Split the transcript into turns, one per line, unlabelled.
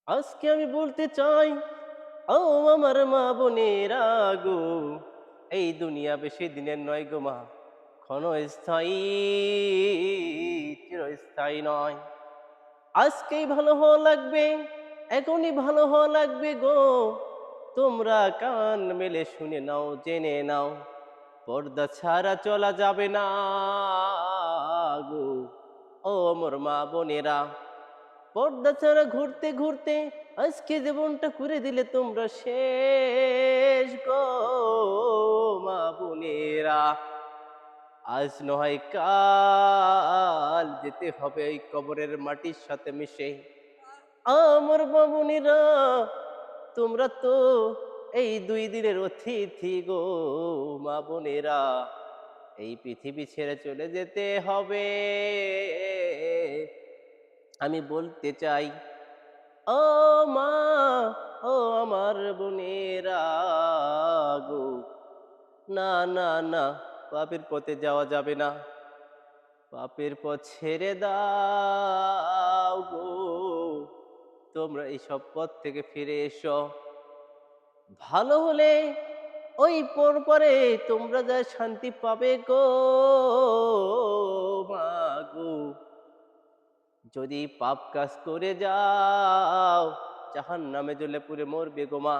আজকে আমি বলতে চাই, ও আমার মা বোনেরা গো, এই দুনিয়া বেশি দিনের নয় গো মা, ক্ষণস্থায়ী, চিরস্থায়ী নয়। আজকেই ভালো হওয়া লাগবে, এখনই ভালো হওয়া লাগবে গো। তোমরা কান মেলে শুনে নাও, জেনে নাও, পর্দা ছাড়া চলা যাবে না গো। ও আমার মা বোনেরা, পর্দা ছাড়া ঘুরতে ঘুরতে আজকে জীবনটা করে দিলে তোমরা শেষ গো মা বোনেরা। আজ নয় কাল যেতে হবে এই কবরের মাটির সাথে মিশে। আমার মা বোনেরা, তোমরা তো এই 2 দিনের অতিথি গো মা বোনেরা। এই পৃথিবী ছেড়ে চলে যেতে হবে। আমি বলতে চাই, ও মা, ও আমার বোনেরা গো, না না না, পাপের পথে যাওয়া যাবে না। পাপের পথ ছেড়ে দাও গো। তোমরা এইসব পথ থেকে ফিরে এসো। ভালো হলে ওই পরে তোমরা যা শান্তি পাবে গো মা গো। যদি পাপ কাজ করে যাও, জাহান্নামে জ্বলে পুড়ে মরবে গো মা।